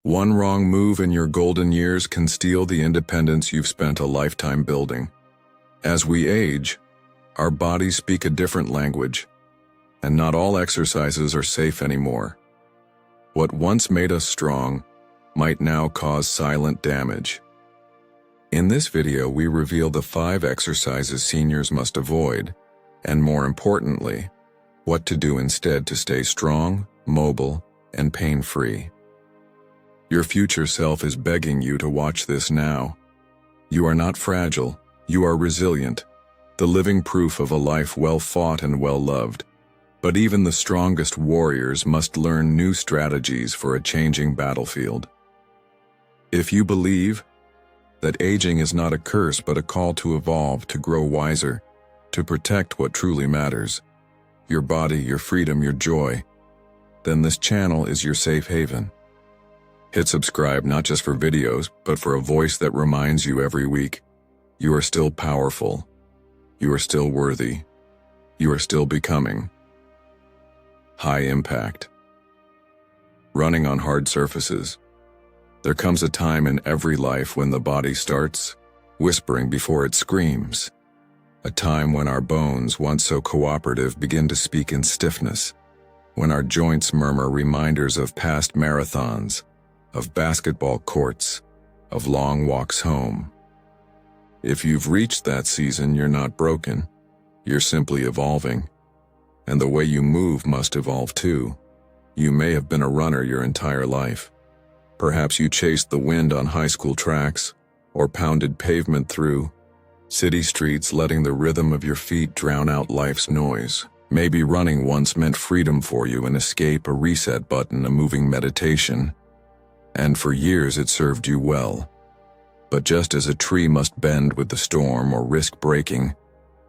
One wrong move in your golden years can steal the independence you've spent a lifetime building. As we age, our bodies speak a different language, and not all exercises are safe anymore. What once made us strong might now cause silent damage. In this video, we reveal the 5 exercises seniors must avoid, and more importantly, what to do instead to stay strong, mobile, and pain-free. Your future self is begging you to watch this now. You are not fragile, you are resilient, the living proof of a life well fought and well loved. But even the strongest warriors must learn new strategies for a changing battlefield. If you believe that aging is not a curse but a call to evolve, to grow wiser, to protect what truly matters, your body, your freedom, your joy, then this channel is your safe haven. Hit subscribe not just for videos, but for a voice that reminds you every week, you are still powerful, you are still worthy, you are still becoming. High impact. Running on hard surfaces. There comes a time in every life when the body starts whispering before it screams. A time when our bones, once so cooperative, begin to speak in stiffness. When our joints murmur reminders of past marathons, of basketball courts, of long walks home. If you've reached that season, you're not broken. You're simply evolving. And the way you move must evolve too. You may have been a runner your entire life. Perhaps you chased the wind on high school tracks, or pounded pavement through city streets, letting the rhythm of your feet drown out life's noise. Maybe running once meant freedom for you, an escape, a reset button, a moving meditation. And for years it served you well. But just as a tree must bend with the storm or risk breaking,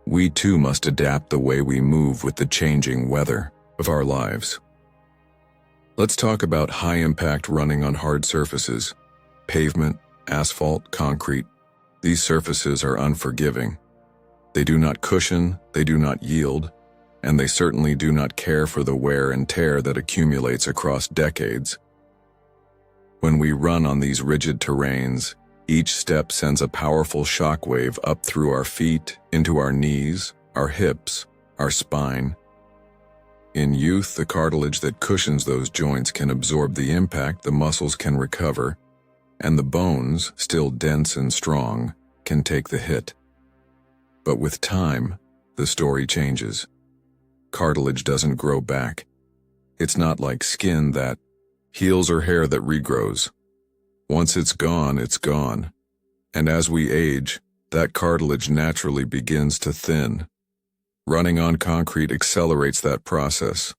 we too must adapt the way we move with the changing weather of our lives. Let's talk about high-impact running on hard surfaces. Pavement, asphalt, concrete. These surfaces are unforgiving. They do not cushion, they do not yield, and they certainly do not care for the wear and tear that accumulates across decades. When we run on these rigid terrains, each step sends a powerful shockwave up through our feet, into our knees, our hips, our spine. In youth, the cartilage that cushions those joints can absorb the impact, the muscles can recover, and the bones, still dense and strong, can take the hit. But with time, the story changes. Cartilage doesn't grow back. It's not like skin that heals or hair that regrows. Once it's gone, it's gone. And as we age, that cartilage naturally begins to thin. Running on concrete accelerates that process.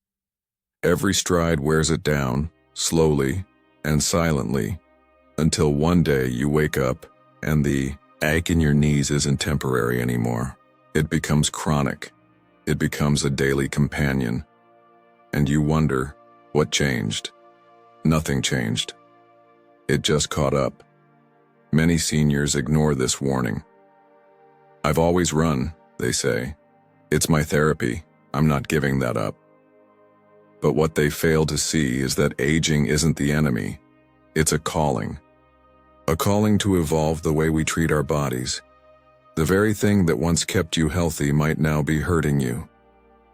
Every stride wears it down, slowly and silently, until one day you wake up and the ache in your knees isn't temporary anymore. It becomes chronic. It becomes a daily companion. And you wonder, what changed? Nothing changed. It just caught up. Many seniors ignore this warning. I've always run, they say. It's my therapy. I'm not giving that up. But what they fail to see is that aging isn't the enemy. It's a calling. A calling to evolve the way we treat our bodies. The very thing that once kept you healthy might now be hurting you.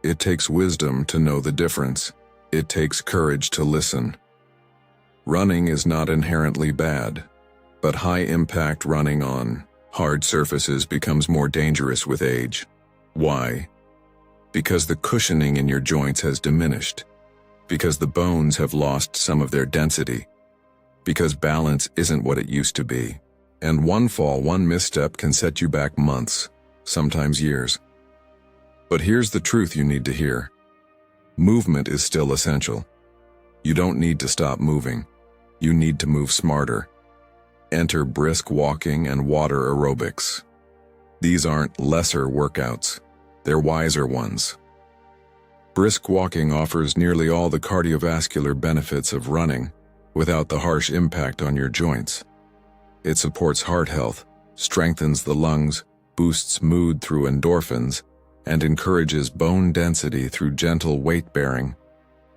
It takes wisdom to know the difference. It takes courage to listen. Running is not inherently bad, but high-impact running on hard surfaces becomes more dangerous with age. Why? Because the cushioning in your joints has diminished. Because the bones have lost some of their density. Because balance isn't what it used to be. And one fall, one misstep can set you back months, sometimes years. But here's the truth you need to hear. Movement is still essential. You don't need to stop moving. You need to move smarter. Enter brisk walking and water aerobics. These aren't lesser workouts. They're wiser ones. Brisk walking offers nearly all the cardiovascular benefits of running without the harsh impact on your joints. It supports heart health, strengthens the lungs, boosts mood through endorphins, and encourages bone density through gentle weight-bearing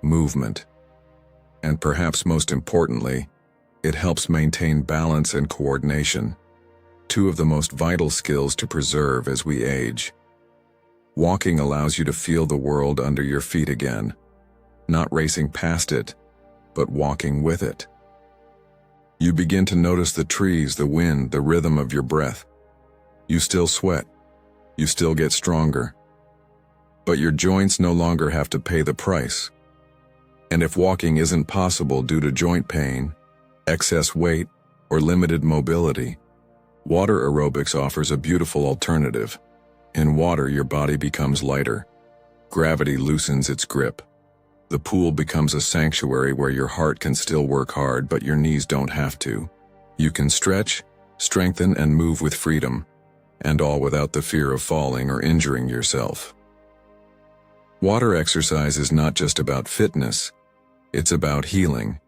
movement. And perhaps most importantly, It helps maintain balance and coordination, two of the most vital skills to preserve as we age. Walking allows you to feel the world under your feet again, not racing past it, but walking with it. You begin to notice the trees, the wind, the rhythm of your breath. You still sweat. You still get stronger. But your joints no longer have to pay the price. And if walking isn't possible due to joint pain, excess weight, or limited mobility, water aerobics offers a beautiful alternative. In water, your body becomes lighter. Gravity loosens its grip. The pool becomes a sanctuary where your heart can still work hard, but your knees don't have to. You can stretch, strengthen, and move with freedom, and all without the fear of falling or injuring yourself. Water exercise is not just about fitness, it's about healing.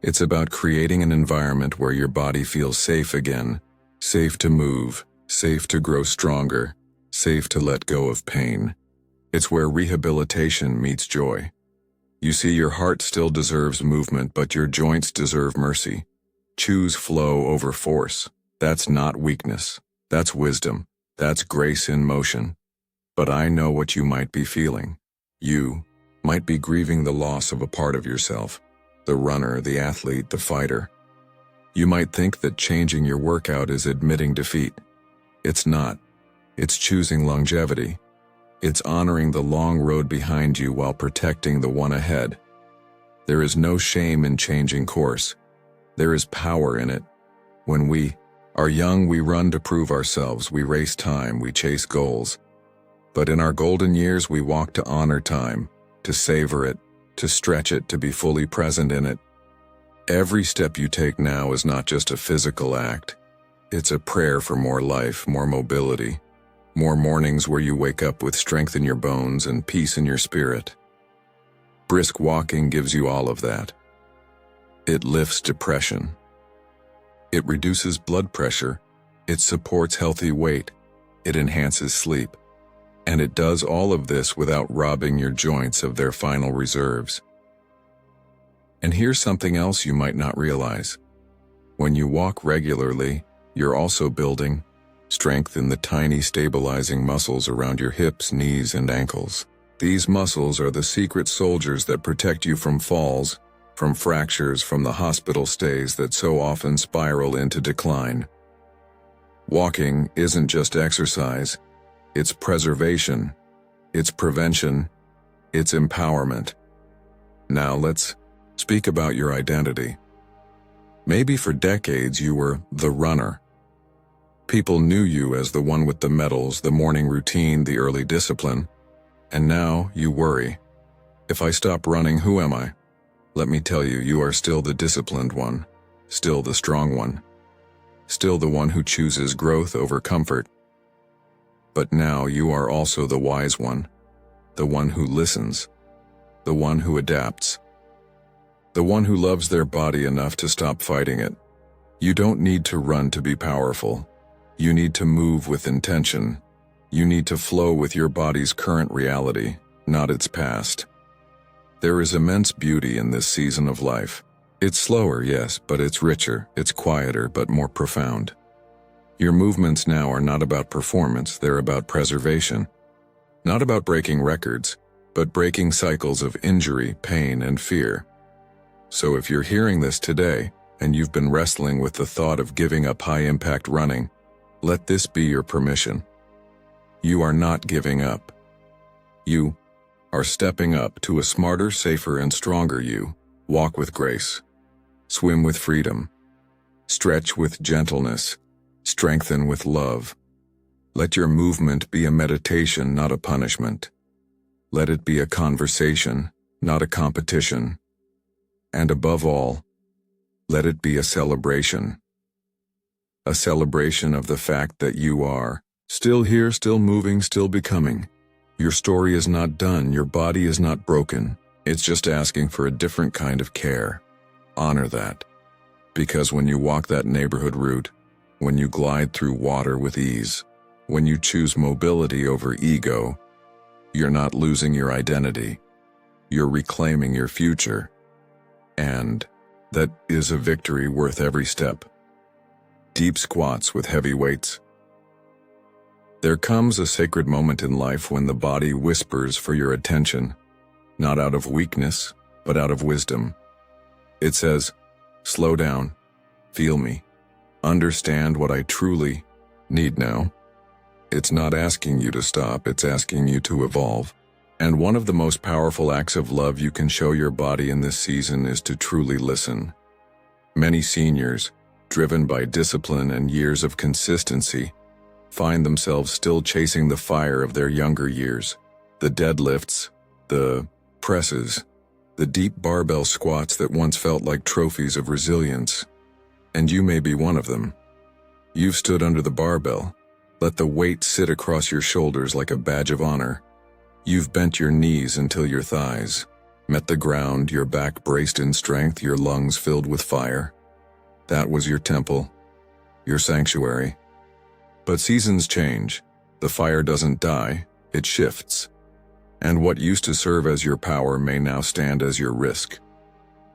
It's about creating an environment where your body feels safe again, safe to move, safe to grow stronger, safe to let go of pain. It's where rehabilitation meets joy. You see, your heart still deserves movement, but your joints deserve mercy. Choose flow over force. That's not weakness. That's wisdom. That's grace in motion. But I know what you might be feeling. You might be grieving the loss of a part of yourself, the runner, the athlete, the fighter. You might think that changing your workout is admitting defeat. It's not. It's choosing longevity. It's honoring the long road behind you while protecting the one ahead. There is no shame in changing course. There is power in it. When we are young, we run to prove ourselves, we race time, we chase goals. But in our golden years, we walk to honor time, to savor it, to stretch it, to be fully present in it. Every step you take now is not just a physical act. It's a prayer for more life, more mobility, more mornings where you wake up with strength in your bones and peace in your spirit. Brisk walking gives you all of that. It lifts depression. It reduces blood pressure. It supports healthy weight. It enhances sleep. And it does all of this without robbing your joints of their final reserves. And here's something else you might not realize. When you walk regularly, you're also building strength in the tiny stabilizing muscles around your hips, knees, and ankles. These muscles are the secret soldiers that protect you from falls, from fractures, from the hospital stays that so often spiral into decline. Walking isn't just exercise, it's preservation, it's prevention, it's empowerment. Now let's speak about your identity. Maybe for decades you were the runner. People knew you as the one with the medals, the morning routine, the early discipline. And now you worry. If I stop running, who am I? Let me tell you, you are still the disciplined one, still the strong one, still the one who chooses growth over comfort. But now you are also the wise one, the one who listens, the one who adapts, the one who loves their body enough to stop fighting it. You don't need to run to be powerful. You need to move with intention. You need to flow with your body's current reality, not its past. There is immense beauty in this season of life. It's slower, yes, but it's richer, it's quieter, but more profound. Your movements now are not about performance, they're about preservation. Not about breaking records, but breaking cycles of injury, pain, and fear. So if you're hearing this today, and you've been wrestling with the thought of giving up high-impact running, let this be your permission. You are not giving up. You are stepping up to a smarter, safer, and stronger you. Walk with grace. Swim with freedom. Stretch with gentleness. Strengthen with love. Let your movement be a meditation, not a punishment. Let it be a conversation, not a competition. And above all, let it be a celebration. A celebration of the fact that you are still here, still moving, still becoming. Your story is not done, your body is not broken. It's just asking for a different kind of care. Honor that. Because when you walk that neighborhood route, when you glide through water with ease, when you choose mobility over ego, you're not losing your identity. You're reclaiming your future. And That is a victory worth every step. Deep squats with heavy weights. There comes a sacred moment in life when the body whispers for your attention, not out of weakness, but out of wisdom. It says, slow down, feel me, understand what I truly need now. It's not asking you to stop, it's asking you to evolve. And one of the most powerful acts of love you can show your body in this season is to truly listen. Many seniors, driven by discipline and years of consistency, find themselves still chasing the fire of their younger years. The deadlifts, the presses, the deep barbell squats that once felt like trophies of resilience. And you may be one of them. You've stood under the barbell, let the weight sit across your shoulders like a badge of honor. You've bent your knees until your thighs met the ground, your back braced in strength, your lungs filled with fire. That was your temple, your sanctuary. But seasons change. The fire doesn't die, it shifts. And what used to serve as your power may now stand as your risk.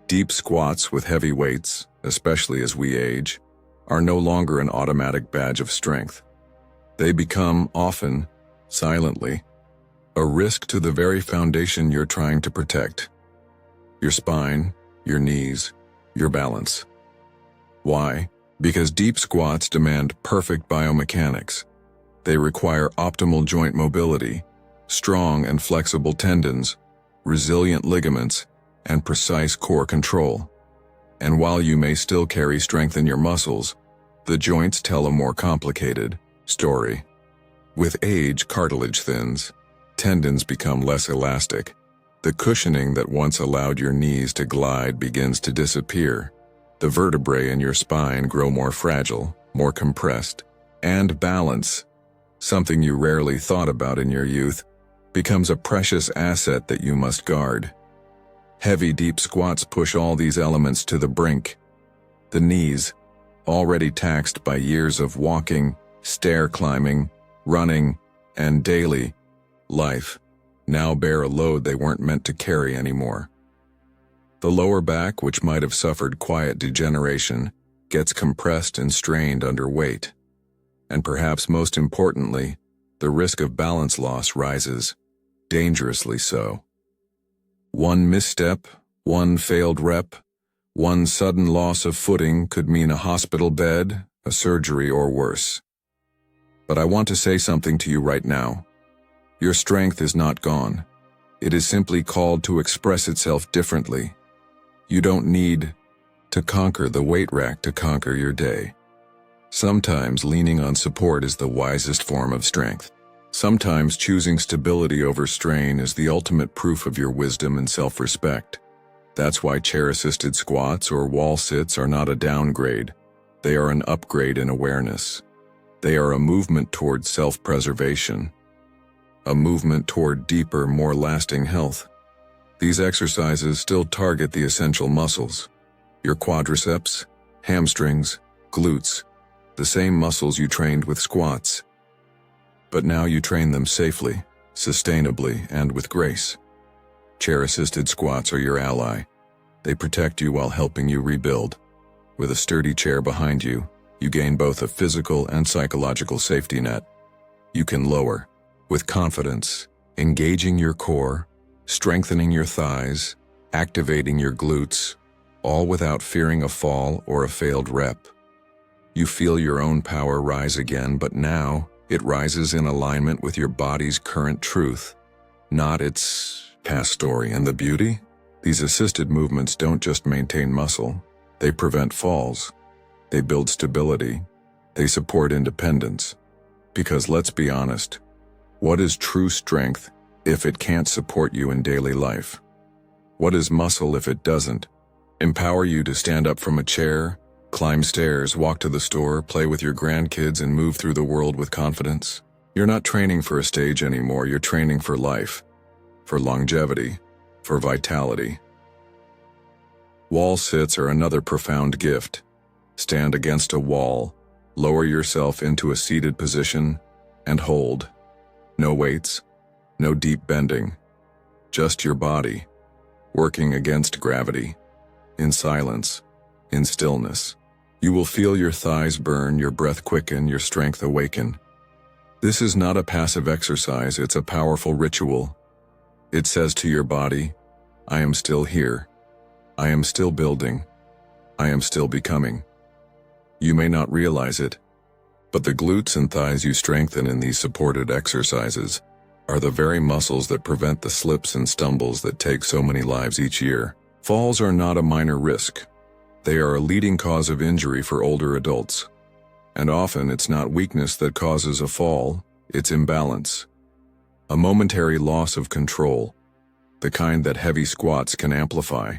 Deep squats with heavy weights, especially as we age, are no longer an automatic badge of strength. They become, often, silently, a risk to the very foundation you're trying to protect. Your spine, your knees, your balance. Why? Because deep squats demand perfect biomechanics. They require optimal joint mobility, strong and flexible tendons, resilient ligaments, and precise core control. And while you may still carry strength in your muscles, the joints tell a more complicated story. With age, cartilage thins, tendons become less elastic. The cushioning that once allowed your knees to glide begins to disappear. The vertebrae in your spine grow more fragile, more compressed, and balance, something you rarely thought about in your youth, becomes a precious asset that you must guard. Heavy, deep squats push all these elements to the brink. The knees, already taxed by years of walking, stair climbing, running, and daily life, now bear a load they weren't meant to carry anymore. The lower back, which might have suffered quiet degeneration, gets compressed and strained under weight. And perhaps most importantly, the risk of balance loss rises, dangerously so. One misstep, one failed rep, one sudden loss of footing could mean a hospital bed, a surgery, or worse. But I want to say something to you right now. Your strength is not gone. It is simply called to express itself differently. You don't need to conquer the weight rack to conquer your day. Sometimes leaning on support is the wisest form of strength. Sometimes choosing stability over strain is the ultimate proof of your wisdom and self-respect. That's why chair-assisted squats or wall sits are not a downgrade. They are an upgrade in awareness. They are a movement toward self-preservation, a movement toward deeper, more lasting health. These exercises still target the essential muscles, your quadriceps, hamstrings, glutes, the same muscles you trained with squats. But now you train them safely, sustainably, and with grace. Chair-assisted squats are your ally. They protect you while helping you rebuild. With a sturdy chair behind you, you gain both a physical and psychological safety net. You can lower, with confidence, engaging your core, strengthening your thighs, activating your glutes, all without fearing a fall or a failed rep. You feel your own power rise again, but now it rises in alignment with your body's current truth, not its past story. And the beauty? These assisted movements don't just maintain muscle, they prevent falls, they build stability, they support independence. Because let's be honest, what is true strength if it can't support you in daily life? What is muscle if it doesn't empower you to stand up from a chair, climb stairs, walk to the store, play with your grandkids, and move through the world with confidence? You're not training for a stage anymore, you're training for life, for longevity, for vitality. Wall sits are another profound gift. Stand against a wall, lower yourself into a seated position, and hold. No weights, no deep bending, just your body, working against gravity. in silence, in stillness. You will feel your thighs burn, your breath quicken, your strength awaken. This is not a passive exercise, it's a powerful ritual. It says to your body, I am still here. I am still building. I am still becoming. You may not realize it, but the glutes and thighs you strengthen in these supported exercises are the very muscles that prevent the slips and stumbles that take so many lives each year. Falls are not a minor risk. They are a leading cause of injury for older adults. And often it's not weakness that causes a fall, it's imbalance. A momentary loss of control, the kind that heavy squats can amplify,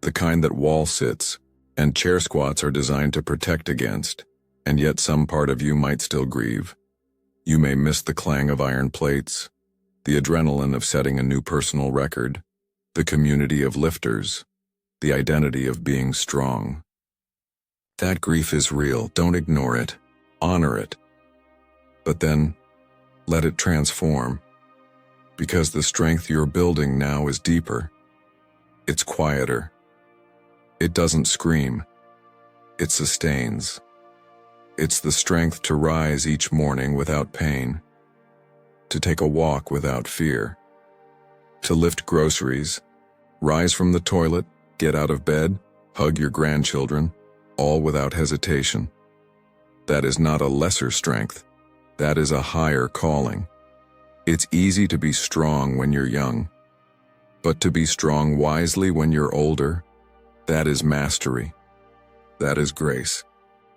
the kind that wall sits and chair squats are designed to protect against, and yet some part of you might still grieve. You may miss the clang of iron plates, the adrenaline of setting a new personal record, the community of lifters, the identity of being strong. That grief is real, don't ignore it, honor it. But then, let it transform, because the strength you're building now is deeper. It's quieter. It doesn't scream. It sustains. It's the strength to rise each morning without pain, to take a walk without fear, to lift groceries, rise from the toilet, get out of bed, hug your grandchildren, all without hesitation. That is not a lesser strength. That is a higher calling. It's easy to be strong when you're young, but to be strong wisely when you're older, that is mastery. That is grace.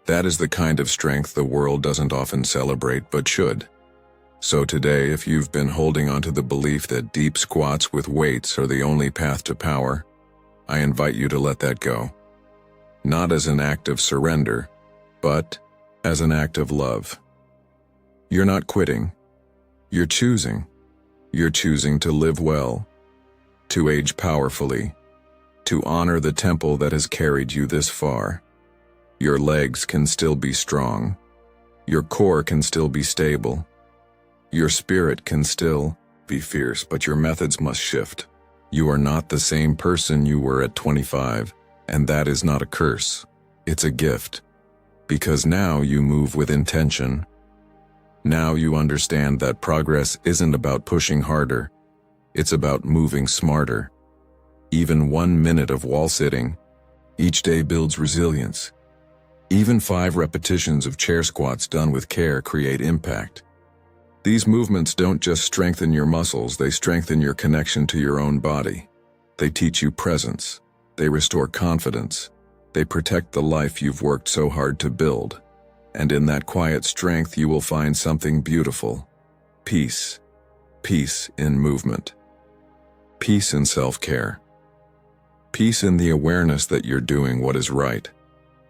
That is the kind of strength the world doesn't often celebrate but should. So today, if you've been holding onto the belief that deep squats with weights are the only path to power, I invite you to let that go. Not as an act of surrender, but as an act of love. You're not quitting. You're choosing. You're choosing to live well, to age powerfully, to honor the temple that has carried you this far. Your legs can still be strong. Your core can still be stable. Your spirit can still be fierce, but your methods must shift. You are not the same person you were at 25, and that is not a curse. It's a gift. Because now you move with intention. Now you understand that progress isn't about pushing harder. It's about moving smarter. Even 1 minute of wall sitting each day builds resilience. Even 5 repetitions of chair squats done with care create impact. These movements don't just strengthen your muscles, they strengthen your connection to your own body. They teach you presence. They restore confidence. They protect the life you've worked so hard to build. And in that quiet strength you will find something beautiful. Peace. Peace in movement. Peace in self-care. Peace in the awareness that you're doing what is right,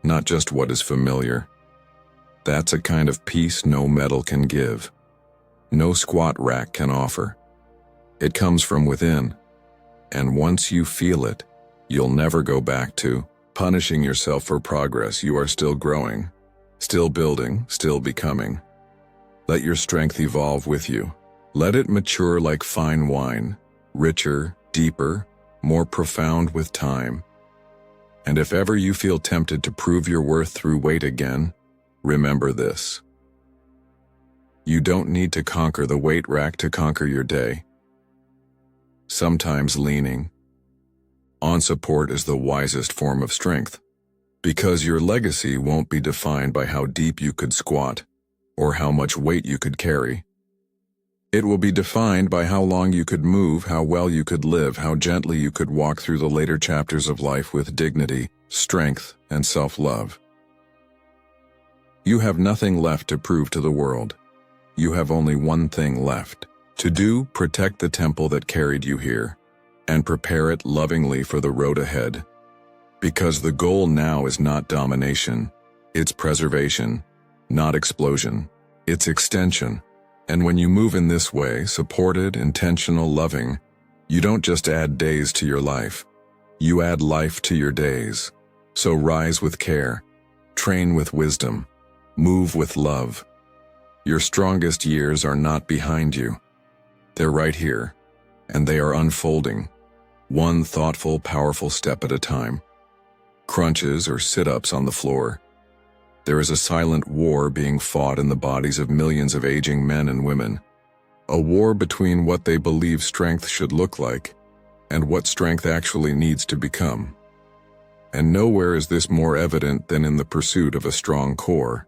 not just what is familiar. That's a kind of peace no metal can give. No squat rack can offer. It comes from within, and once you feel it, you'll never go back to punishing yourself for progress. You are still growing, still building, still becoming. Let your strength evolve with you. Let it mature like fine wine, richer, deeper, more profound with time. And if ever you feel tempted to prove your worth through weight again, remember this. You don't need to conquer the weight rack to conquer your day. Sometimes leaning on support is the wisest form of strength, because your legacy won't be defined by how deep you could squat or how much weight you could carry. It will be defined by how long you could move, how well you could live, how gently you could walk through the later chapters of life with dignity, strength, and self-love. You have nothing left to prove to the world. You have only one thing left to do: protect the temple that carried you here, and prepare it lovingly for the road ahead. Because the goal now is not domination, it's preservation, not explosion, it's extension. And when you move in this way, supported, intentional, loving, you don't just add days to your life, you add life to your days. So rise with care, train with wisdom, move with love. Your strongest years are not behind you. They're right here, and they are unfolding, one thoughtful, powerful step at a time. crunches, or sit-ups on the floor. There is a silent war being fought in the bodies of millions of aging men and women. A war between what they believe strength should look like and what strength actually needs to become. And nowhere is this more evident than in the pursuit of a strong core.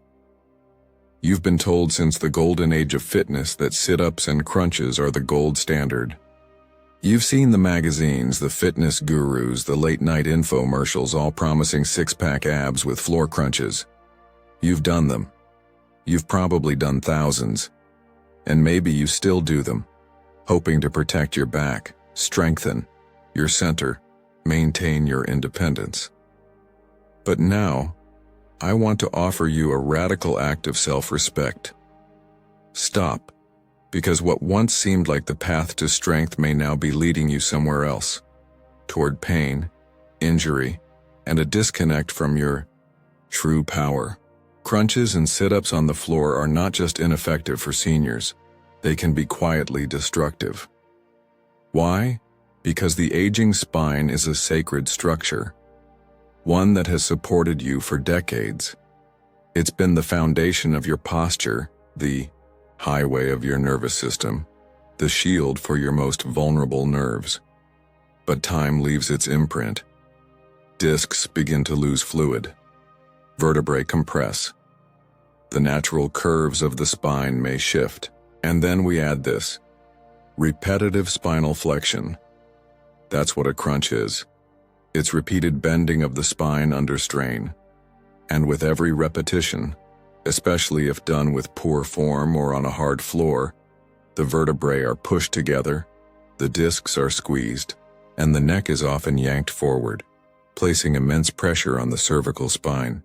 You've been told since the golden age of fitness that sit-ups and crunches are the gold standard. You've seen the magazines, the fitness gurus, the late-night infomercials all promising six-pack abs with floor crunches. You've done them. You've probably done thousands. And maybe you still do them, hoping to protect your back, strengthen your center, maintain your independence. But now, I want to offer you a radical act of self-respect. Stop, because what once seemed like the path to strength may now be leading you somewhere else, toward pain, injury, and a disconnect from your true power. Crunches and sit-ups on the floor are not just ineffective for seniors, they can be quietly destructive. Why? Because the aging spine is a sacred structure, one that has supported you for decades. It's been the foundation of your posture, the highway of your nervous system, the shield for your most vulnerable nerves. But time leaves its imprint. Discs begin to lose fluid. Vertebrae compress. The natural curves of the spine may shift. And then we add this: repetitive spinal flexion. That's what a crunch is. It's repeated bending of the spine under strain. And with every repetition, especially if done with poor form or on a hard floor, the vertebrae are pushed together, the discs are squeezed, and the neck is often yanked forward, placing immense pressure on the cervical spine.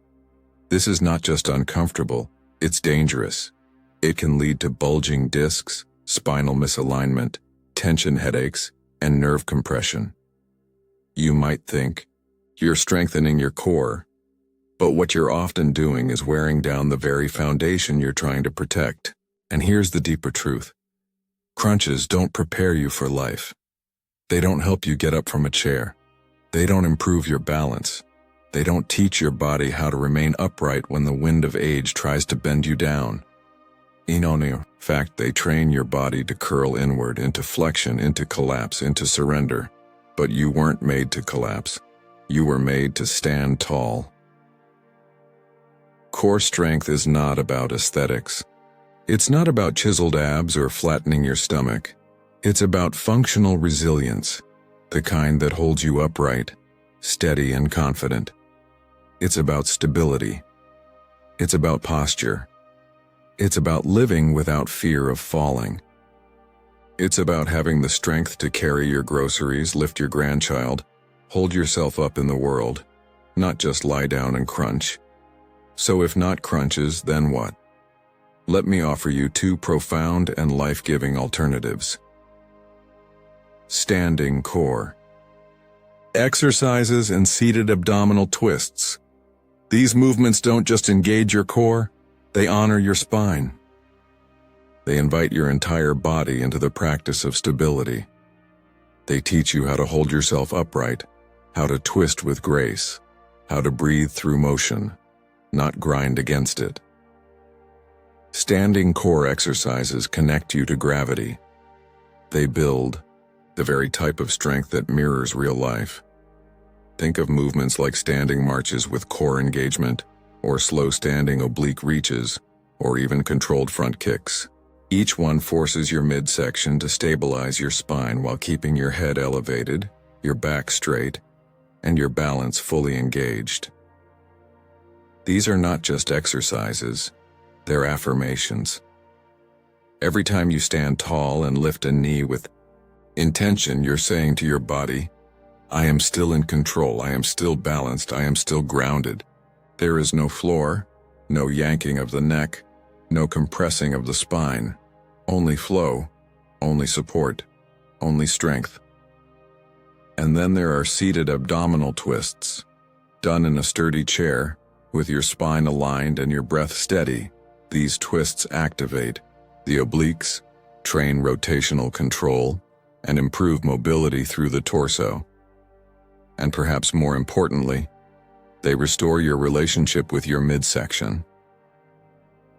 This is not just uncomfortable, it's dangerous. It can lead to bulging discs, spinal misalignment, tension headaches, and nerve compression. You might think you're strengthening your core, but what you're often doing is wearing down the very foundation you're trying to protect. And here's the deeper truth. Crunches don't prepare you for life. They don't help you get up from a chair. They don't improve your balance. They don't teach your body how to remain upright when the wind of age tries to bend you down. In fact, they train your body to curl inward, into flexion, into collapse, into surrender. But you weren't made to collapse. You were made to stand tall. Core strength is not about aesthetics. It's not about chiseled abs or flattening your stomach. It's about functional resilience, the kind that holds you upright, steady and confident. It's about stability. It's about posture. It's about living without fear of falling. It's about having the strength to carry your groceries, lift your grandchild, hold yourself up in the world, not just lie down and crunch. So if not crunches, then what? Let me offer you two profound and life-giving alternatives. Standing core. Exercises and seated abdominal twists. These movements don't just engage your core, they honor your spine. They invite your entire body into the practice of stability. They teach you how to hold yourself upright, how to twist with grace, how to breathe through motion, not grind against it. Standing core exercises connect you to gravity. They build the very type of strength that mirrors real life. Think of movements like standing marches with core engagement, or slow standing oblique reaches, or even controlled front kicks. Each one forces your midsection to stabilize your spine while keeping your head elevated, your back straight, and your balance fully engaged. These are not just exercises, they're affirmations. Every time you stand tall and lift a knee with intention, you're saying to your body, I am still in control, I am still balanced, I am still grounded. There is no floor, no yanking of the neck, no compressing of the spine, only flow, only support, only strength. And then there are seated abdominal twists, done in a sturdy chair, with your spine aligned and your breath steady. These twists activate the obliques, train rotational control, and improve mobility through the torso. And perhaps more importantly, They restore your relationship with your midsection.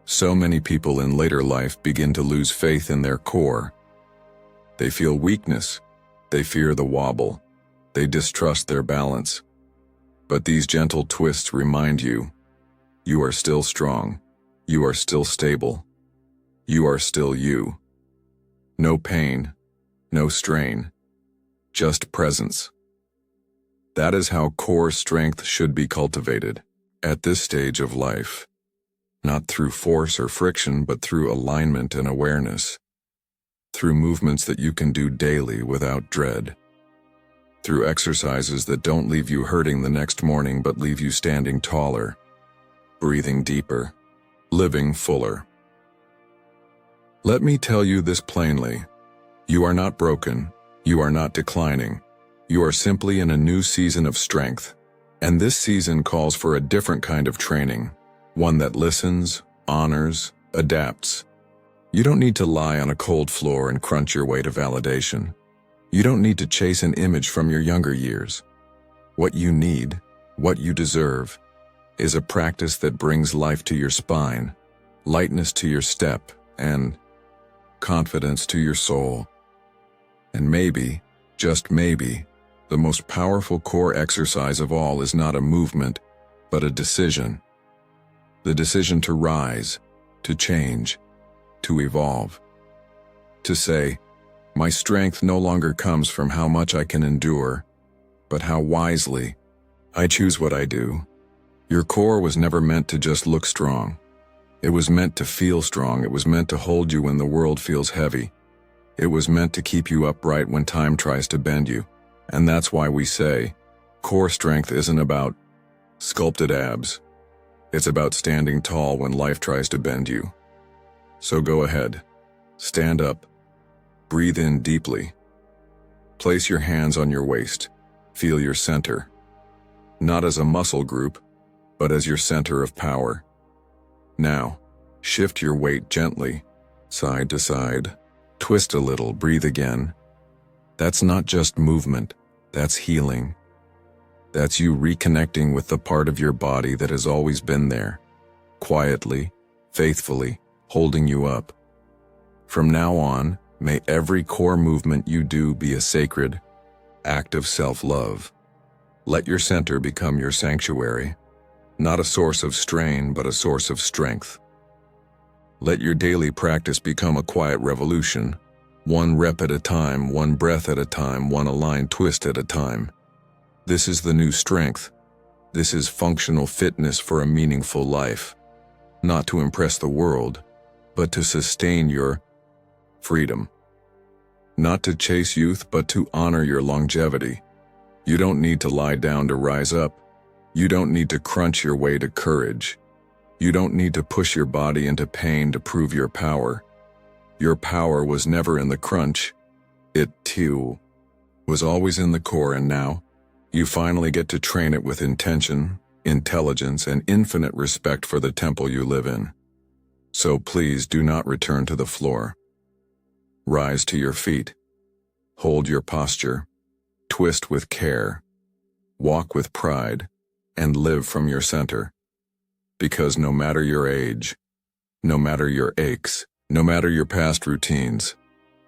So many people in later life begin to lose faith in their core. They feel weakness. They fear the wobble. They distrust their balance. But these gentle twists remind you, you are still strong. You are still stable. You are still you. No pain, no strain, just presence. That is how core strength should be cultivated at this stage of life. Not through force or friction, but through alignment and awareness. Through movements that you can do daily without dread. Through exercises that don't leave you hurting the next morning but leave you standing taller, breathing deeper, living fuller. Let me tell you this plainly. You are not broken. You are not declining. You are simply in a new season of strength. And this season calls for a different kind of training. One that listens, honors, adapts. You don't need to lie on a cold floor and crunch your way to validation. You don't need to chase an image from your younger years. What you need, what you deserve, is a practice that brings life to your spine, lightness to your step, and confidence to your soul. And maybe, just maybe, the most powerful core exercise of all is not a movement, but a decision. The decision to rise, to change, to evolve. To say, my strength no longer comes from how much I can endure, but how wisely I choose what I do. Your core was never meant to just look strong. It was meant to feel strong. It was meant to hold you when the world feels heavy. It was meant to keep you upright when time tries to bend you. And that's why we say, core strength isn't about sculpted abs. It's about standing tall when life tries to bend you. So go ahead, stand up, breathe in deeply. Place your hands on your waist, feel your center. Not as a muscle group, but as your center of power. Now, shift your weight gently, side to side. Twist a little, breathe again. That's not just movement, that's healing. That's you reconnecting with the part of your body that has always been there, quietly, faithfully, holding you up. From now on, may every core movement you do be a sacred act of self-love. Let your center become your sanctuary, not a source of strain, but a source of strength. Let your daily practice become a quiet revolution, one rep at a time, one breath at a time, one aligned twist at a time. This is the new strength. This is functional fitness for a meaningful life. Not to impress the world, but to sustain your freedom. Not to chase youth, but to honor your longevity. You don't need to lie down to rise up. You don't need to crunch your way to courage. You don't need to push your body into pain to prove your power. Your power was never in the crunch. It, too, was always in the core, and now, you finally get to train it with intention, intelligence, and infinite respect for the temple you live in. So please do not return to the floor. Rise to your feet. Hold your posture. Twist with care. Walk with pride, and live from your center. Because no matter your age, no matter your aches, no matter your past routines,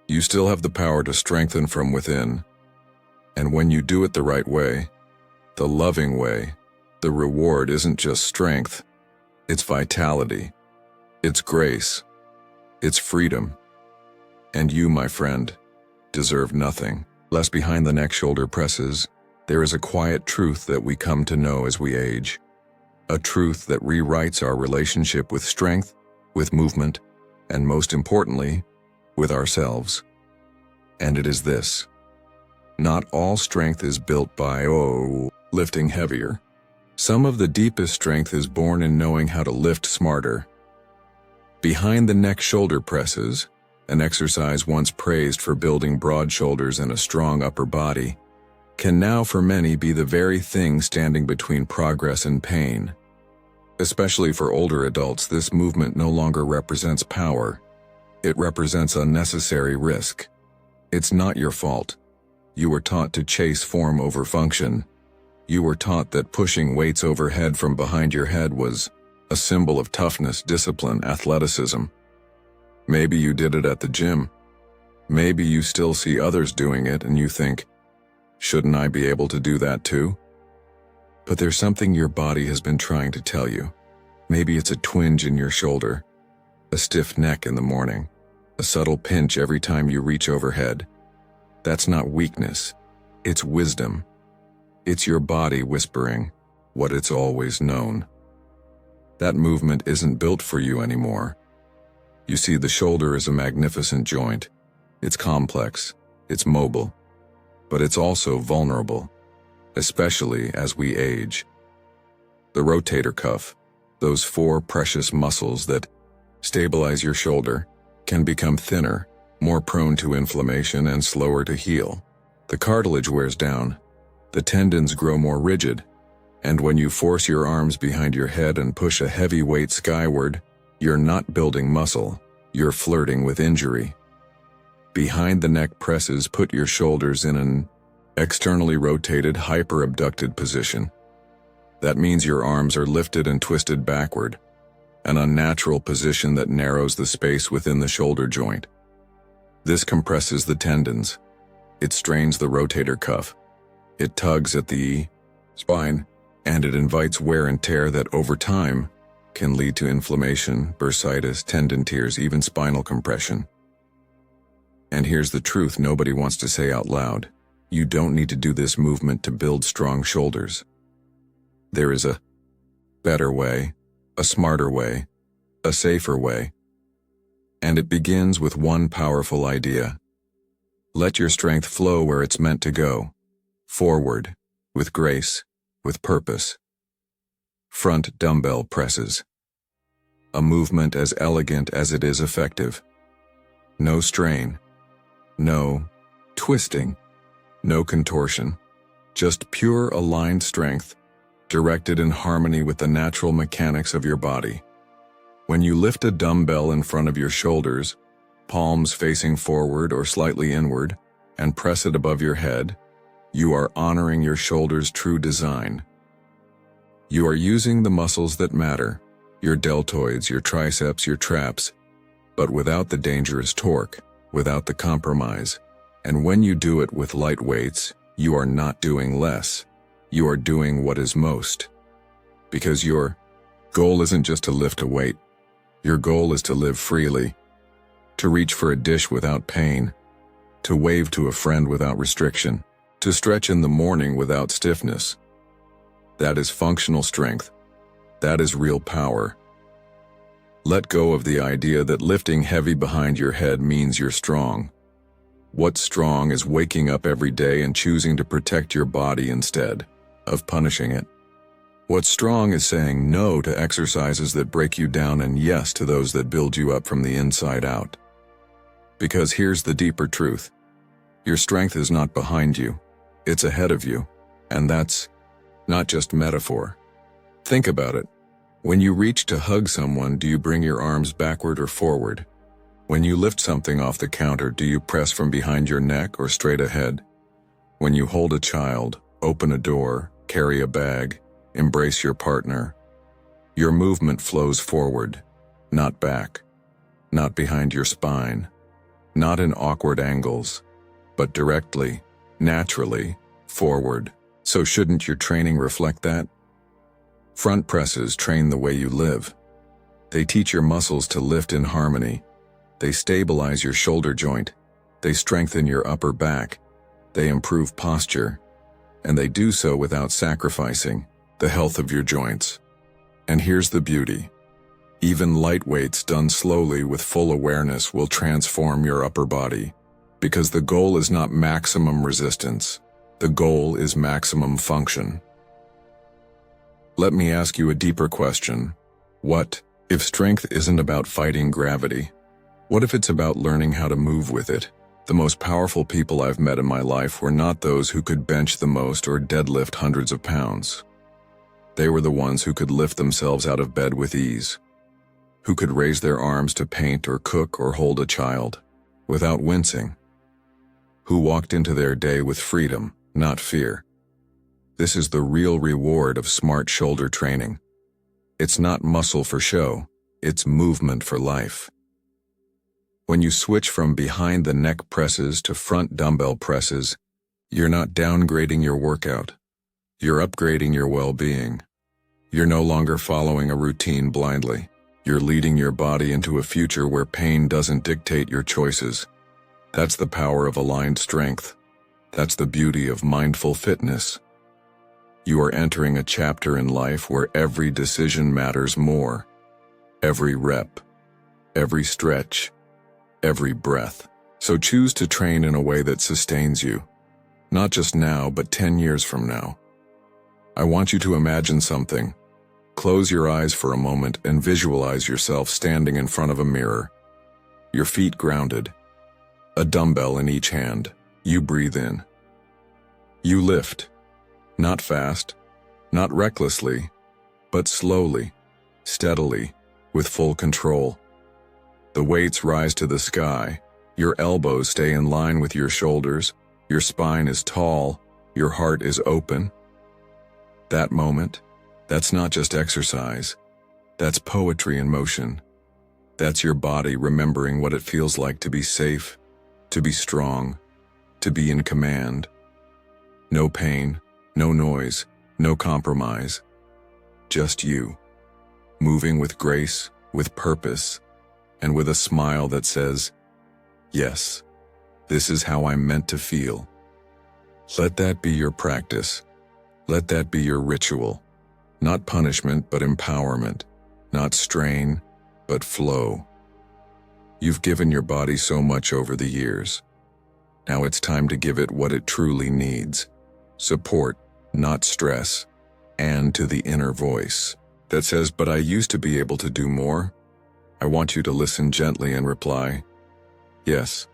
you still have the power to strengthen from within. And when you do it the right way, the loving way, the reward isn't just strength, it's vitality, it's grace, it's freedom. And you, my friend, deserve nothing less. Behind the neck shoulder presses, there is a quiet truth that we come to know as we age. A truth that rewrites our relationship with strength, with movement, and most importantly, with ourselves. And it is this: not all strength is built by, lifting heavier. Some of the deepest strength is born in knowing how to lift smarter. Behind the neck shoulder presses, an exercise once praised for building broad shoulders and a strong upper body, can now for many be the very thing standing between progress and pain. Especially for older adults, this movement no longer represents power. It represents unnecessary risk. It's not your fault. You were taught to chase form over function. You were taught that pushing weights overhead from behind your head was a symbol of toughness, discipline, athleticism. Maybe you did it at the gym. Maybe you still see others doing it and you think, shouldn't I be able to do that too? But there's something your body has been trying to tell you. Maybe it's a twinge in your shoulder, a stiff neck in the morning, a subtle pinch every time you reach overhead. That's not weakness, it's wisdom. It's your body whispering what it's always known. That movement isn't built for you anymore. You see, the shoulder is a magnificent joint. It's complex, it's mobile, but it's also vulnerable, especially as we age. The rotator cuff, those four precious muscles that stabilize your shoulder, can become thinner, more prone to inflammation and slower to heal. The cartilage wears down, the tendons grow more rigid, and when you force your arms behind your head and push a heavy weight skyward, you're not building muscle, you're flirting with injury. Behind the neck presses put your shoulders in an externally rotated, hyper-abducted position. That means your arms are lifted and twisted backward, an unnatural position that narrows the space within the shoulder joint. This compresses the tendons. It strains the rotator cuff. It tugs at the spine, and it invites wear and tear that over time can lead to inflammation, bursitis, tendon tears, even spinal compression. And here's the truth nobody wants to say out loud. You don't need to do this movement to build strong shoulders. There is a better way, a smarter way, a safer way. And it begins with one powerful idea. Let your strength flow where it's meant to go. Forward, with grace, with purpose. Front dumbbell presses. A movement as elegant as it is effective. No strain. No twisting. No contortion. Just pure aligned strength, directed in harmony with the natural mechanics of your body. When you lift a dumbbell in front of your shoulders, palms facing forward or slightly inward, and press it above your head, you are honoring your shoulder's true design. You are using the muscles that matter, your deltoids, your triceps, your traps, but without the dangerous torque, without the compromise. And when you do it with light weights, you are not doing less. You are doing what is most. Because your goal isn't just to lift a weight. Your goal is to live freely, to reach for a dish without pain, to wave to a friend without restriction, to stretch in the morning without stiffness. That is functional strength. That is real power. Let go of the idea that lifting heavy behind your head means you're strong. What's strong is waking up every day and choosing to protect your body instead of punishing it. What's strong is saying no to exercises that break you down and yes to those that build you up from the inside out. Because here's the deeper truth. Your strength is not behind you, it's ahead of you, and that's not just metaphor. Think about it. When you reach to hug someone, do you bring your arms backward or forward? When you lift something off the counter, do you press from behind your neck or straight ahead? When you hold a child, open a door, carry a bag, embrace your partner, your movement flows forward, not back, not behind your spine, not in awkward angles, but directly, naturally, forward. So shouldn't your training reflect that? Front presses train the way you live. They teach your muscles to lift in harmony. They stabilize your shoulder joint. They strengthen your upper back. They improve posture. And they do so without sacrificing the health of your joints. And here's the beauty. Even light weights done slowly with full awareness will transform your upper body. Because the goal is not maximum resistance. The goal is maximum function. Let me ask you a deeper question. What if strength isn't about fighting gravity? What if it's about learning how to move with it? The most powerful people I've met in my life were not those who could bench the most or deadlift hundreds of pounds. They were the ones who could lift themselves out of bed with ease, who could raise their arms to paint or cook or hold a child without wincing, who walked into their day with freedom, not fear. This is the real reward of smart shoulder training. It's not muscle for show, it's movement for life. When you switch from behind the neck presses to front dumbbell presses, you're not downgrading your workout. You're upgrading your well-being. You're no longer following a routine blindly. You're leading your body into a future where pain doesn't dictate your choices. That's the power of aligned strength. That's the beauty of mindful fitness. You are entering a chapter in life where every decision matters more. Every rep, every stretch, every breath. So choose to train in a way that sustains you. Not just now, but 10 years from now. I want you to imagine something. Close your eyes for a moment and visualize yourself standing in front of a mirror. Your feet grounded. A dumbbell in each hand. You breathe in. You lift. Not fast, not recklessly, but slowly, steadily, with full control. The weights rise to the sky. Your elbows stay in line with your shoulders. Your spine is tall. Your heart is open. That moment, that's not just exercise. That's poetry in motion. That's your body remembering what it feels like to be safe, to be strong, to be in command. No pain, no noise, no compromise. Just you, moving with grace, with purpose, and with a smile that says, yes, this is how I'm meant to feel. Let that be your practice. Let that be your ritual. Not punishment, but empowerment. Not strain, but flow. You've given your body so much over the years. Now it's time to give it what it truly needs. Support, not stress. And to the inner voice that says, but I used to be able to do more. I want you to listen gently and reply, yes.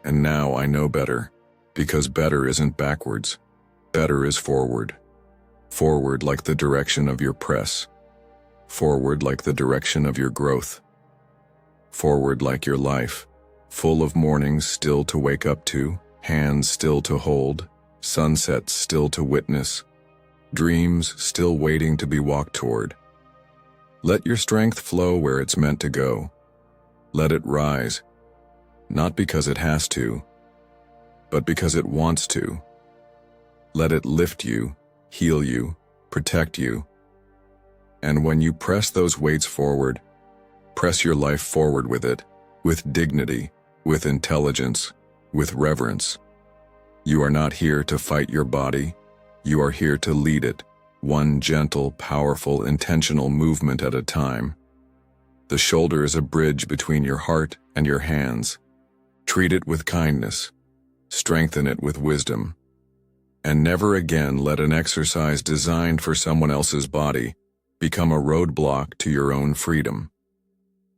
And now I know better, because better isn't backwards. Better is forward. Forward like the direction of your press. Forward like the direction of your growth. Forward like your life, full of mornings still to wake up to, hands still to hold, sunsets still to witness, dreams still waiting to be walked toward. Let your strength flow where it's meant to go. Let it rise, not because it has to, but because it wants to. Let it lift you, heal you, protect you. And when you press those weights forward, press your life forward with it, with dignity, with intelligence, with reverence. You are not here to fight your body. You are here to lead it, one gentle, powerful, intentional movement at a time. The shoulder is a bridge between your heart and your hands. Treat it with kindness. Strengthen it with wisdom. And never again let an exercise designed for someone else's body become a roadblock to your own freedom.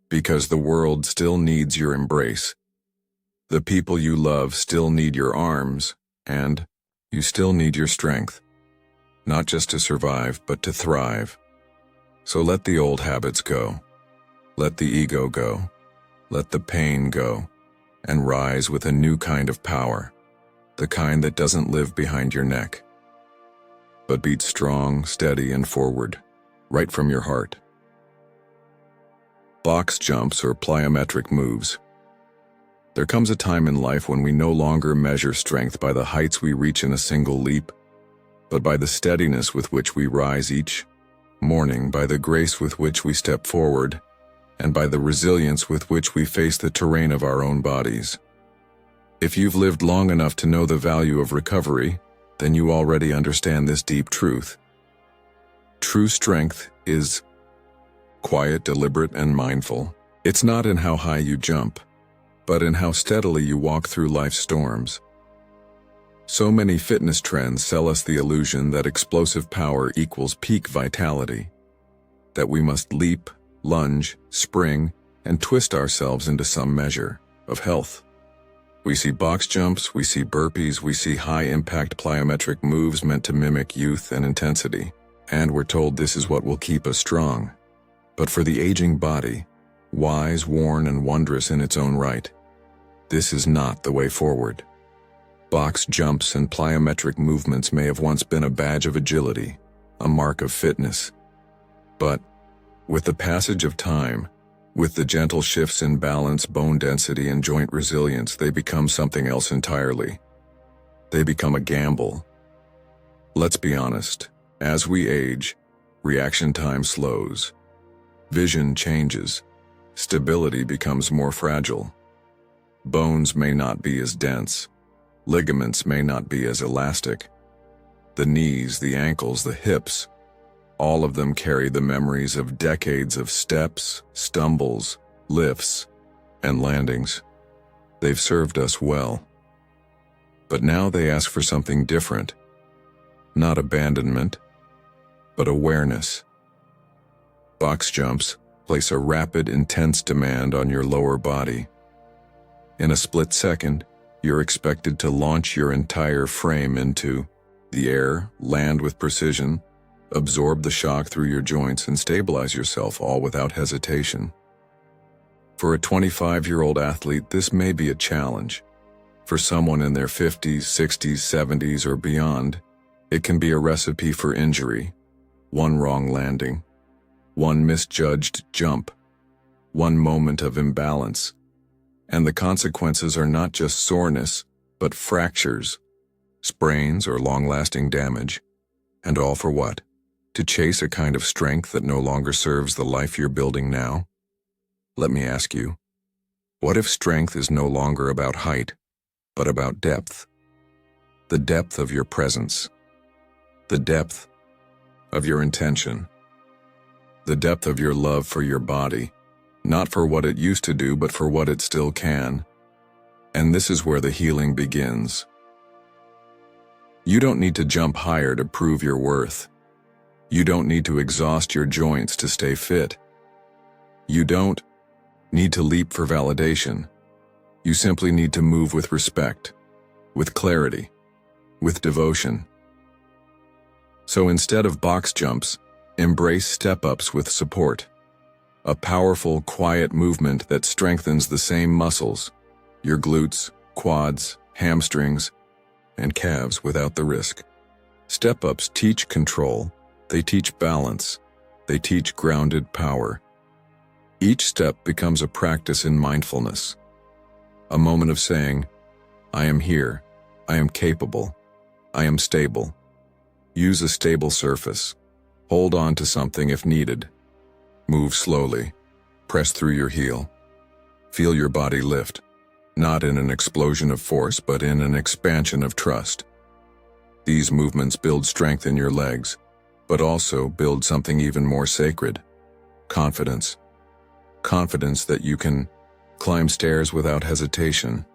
Because the world still needs your embrace. The people you love still need your arms, and you still need your strength. Not just to survive, but to thrive. So let the old habits go. Let the ego go. Let the pain go. And rise with a new kind of power. The kind that doesn't live behind your neck, but beats strong, steady, and forward, right from your heart. Box jumps or plyometric moves. There comes a time in life when we no longer measure strength by the heights we reach in a single leap, but by the steadiness with which we rise each morning, by the grace with which we step forward, and by the resilience with which we face the terrain of our own bodies. If you've lived long enough to know the value of recovery, then you already understand this deep truth. True strength is quiet, deliberate, and mindful. It's not in how high you jump, but in how steadily you walk through life's storms. So many fitness trends sell us the illusion that explosive power equals peak vitality, that we must leap, lunge, spring, and twist ourselves into some measure of health. We see box jumps, we see burpees, we see high-impact plyometric moves meant to mimic youth and intensity, and we're told this is what will keep us strong. But for the aging body, wise, worn, and wondrous in its own right, this is not the way forward. Box jumps and plyometric movements may have once been a badge of agility, a mark of fitness. But, with the passage of time, with the gentle shifts in balance, bone density, and joint resilience, they become something else entirely. They become a gamble. Let's be honest, as we age, reaction time slows. Vision changes. Stability becomes more fragile. Bones may not be as dense. Ligaments may not be as elastic. The knees, the ankles, the hips, all of them carry the memories of decades of steps, stumbles, lifts, and landings. They've served us well. But now they ask for something different. Not abandonment, but awareness. Box jumps place a rapid, intense demand on your lower body. In a split second, you're expected to launch your entire frame into the air, land with precision, absorb the shock through your joints, and stabilize yourself, all without hesitation. For a 25-year-old athlete, this may be a challenge. For someone in their 50s, 60s, 70s, or beyond, it can be a recipe for injury. One wrong landing, one misjudged jump, one moment of imbalance. And the consequences are not just soreness, but fractures, sprains, or long-lasting damage. And all for what? To chase a kind of strength that no longer serves the life you're building now? Let me ask you, what if strength is no longer about height, but about depth? The depth of your presence, the depth of your intention, the depth of your love for your body, not for what it used to do, but for what it still can. And this is where the healing begins. You don't need to jump higher to prove your worth. You don't need to exhaust your joints to stay fit. You don't need to leap for validation. You simply need to move with respect, with clarity, with devotion. So instead of box jumps, embrace step-ups with support. A powerful, quiet movement that strengthens the same muscles, your glutes, quads, hamstrings, and calves, without the risk. Step-ups teach control. They teach balance. They teach grounded power. Each step becomes a practice in mindfulness. A moment of saying, I am here, I am capable, I am stable. Use a stable surface. Hold on to something if needed. Move slowly. Press through your heel. Feel your body lift, not in an explosion of force, but in an expansion of trust. These movements build strength in your legs, but also build something even more sacred: confidence. Confidence that you can climb stairs without hesitation.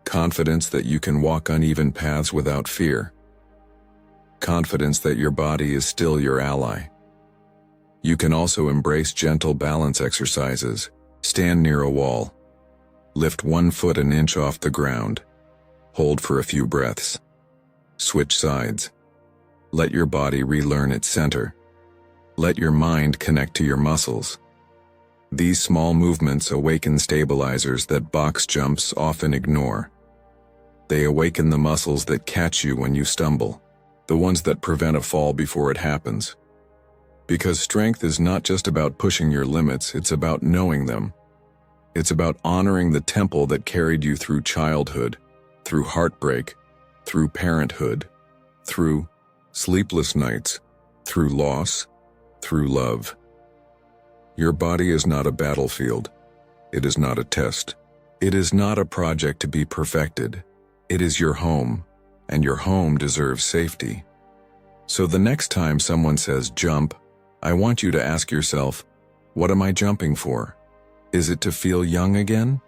Confidence that you can walk uneven paths without fear. Confidence that your body is still your ally. You can also embrace gentle balance exercises. Stand near a wall. Lift 1 foot an inch off the ground. Hold for a few breaths. Switch sides. Let your body relearn its center. Let your mind connect to your muscles. These small movements awaken stabilizers that box jumps often ignore. They awaken the muscles that catch you when you stumble, the ones that prevent a fall before it happens. Because strength is not just about pushing your limits, it's about knowing them. It's about honoring the temple that carried you through childhood, through heartbreak, through parenthood, through sleepless nights, through loss, through love. Your body is not a battlefield. It is not a test. It is not a project to be perfected. It is your home, and your home deserves safety. So the next time someone says jump, I want you to ask yourself, what am I jumping for? Is it to feel young again?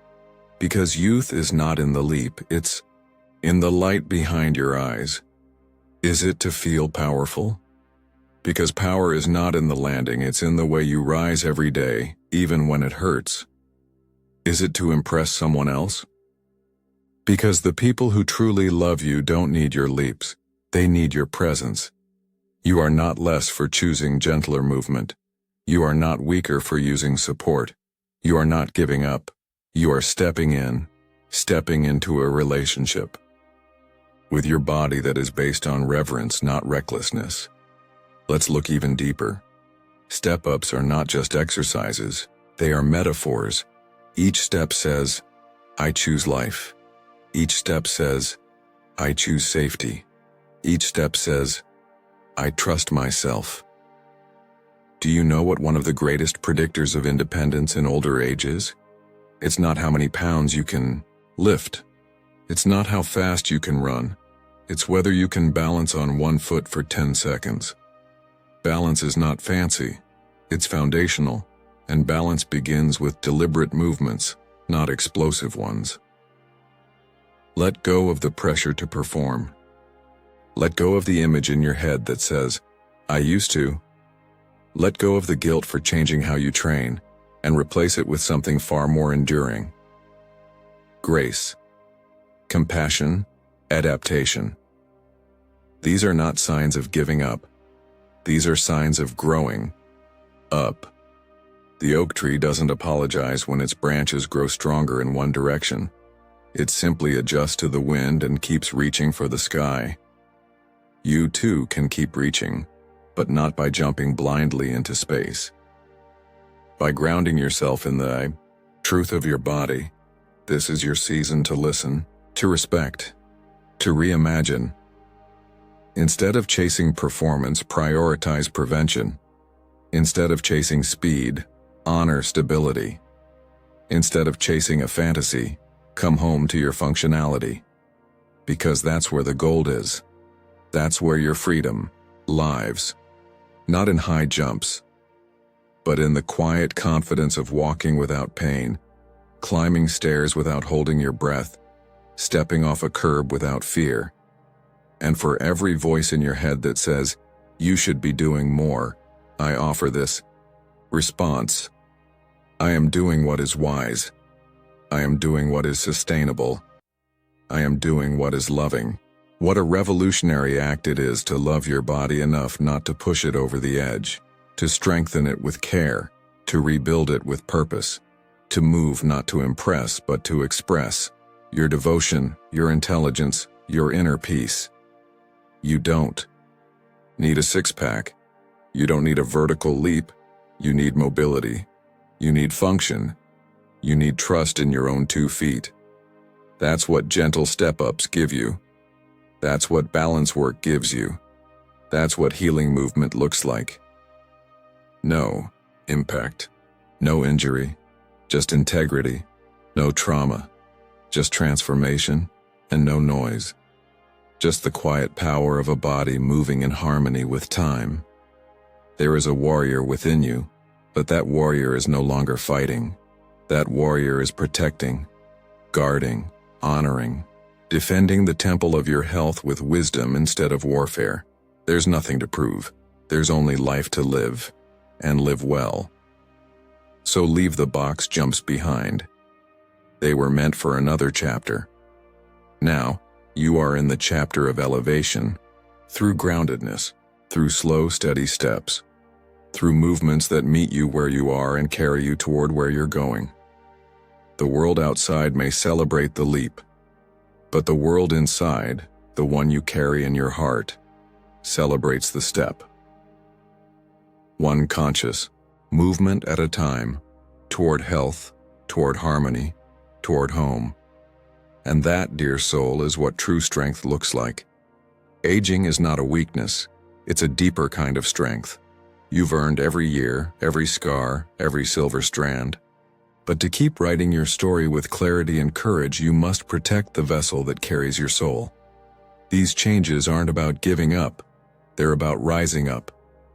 Because youth is not in the leap, it's in the light behind your eyes. Is it to feel powerful? Because power is not in the landing, it's in the way you rise every day, even when it hurts. Is it to impress someone else? Because the people who truly love you don't need your leaps, they need your presence. You are not less for choosing gentler movement. You are not weaker for using support. You are not giving up. You are stepping into a relationship. with your body that is based on reverence, not recklessness. Let's look even deeper. Step-ups are not just exercises, they are metaphors. Each step says, I choose life. Each step says, I choose safety. Each step says, I trust myself. Do you know what one of the greatest predictors of independence in older age is? It's not how many pounds you can lift. It's not how fast you can run. It's whether you can balance on one foot for 10 seconds. Balance is not fancy. It's foundational, and balance begins with deliberate movements, not explosive ones. Let go of the pressure to perform. Let go of the image in your head that says, I used to. Let go of the guilt for changing how you train, and replace it with something far more enduring. Grace, compassion, adaptation. These are not signs of giving up. These are signs of growing up. The oak tree doesn't apologize when its branches grow stronger in one direction. It simply adjusts to the wind and keeps reaching for the sky. You too can keep reaching, but not by jumping blindly into space. By grounding yourself in the truth of your body. This is your season to listen, to respect, to reimagine. Instead of chasing performance, prioritize prevention. Instead of chasing speed, honor stability. Instead of chasing a fantasy, come home to your functionality. Because that's where the gold is. That's where your freedom lives. Not in high jumps, but in the quiet confidence of walking without pain, climbing stairs without holding your breath, stepping off a curb without fear. And for every voice in your head that says, you should be doing more, I offer this response. I am doing what is wise. I am doing what is sustainable. I am doing what is loving. What a revolutionary act it is to love your body enough not to push it over the edge, to strengthen it with care, to rebuild it with purpose, to move not to impress but to express your devotion, your intelligence, your inner peace. You don't need a six-pack. You don't need a vertical leap. You need mobility. You need function. You need trust in your own 2 feet. That's what gentle step-ups give you. That's what balance work gives you. That's what healing movement looks like. No impact, no injury, just integrity, no trauma, just transformation, and no noise. Just the quiet power of a body moving in harmony with time. There is a warrior within you, but that warrior is no longer fighting. That warrior is protecting, guarding, honoring, defending the temple of your health with wisdom instead of warfare. There's nothing to prove. There's only life to live, and live well. So leave the box jumps behind. They were meant for another chapter. Now, you are in the chapter of elevation, through groundedness, through slow, steady steps, through movements that meet you where you are and carry you toward where you're going. The world outside may celebrate the leap, but the world inside, the one you carry in your heart, celebrates the step. One conscious movement at a time, toward health, toward harmony, toward home. And that, dear soul, is what true strength looks like. Aging is not a weakness, it's a deeper kind of strength. You've earned every year, every scar, every silver strand. But to keep writing your story with clarity and courage, you must protect the vessel that carries your soul. These changes aren't about giving up, they're about rising up,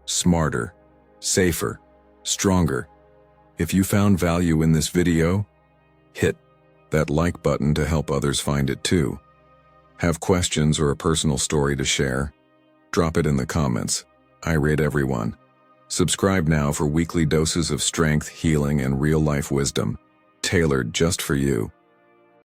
smarter, safer, stronger. If you found value in this video, hit that like button to help others find it too. Have questions or a personal story to share? Drop it in the comments. I read everyone. Subscribe now for weekly doses of strength, healing, and real-life wisdom, tailored just for you.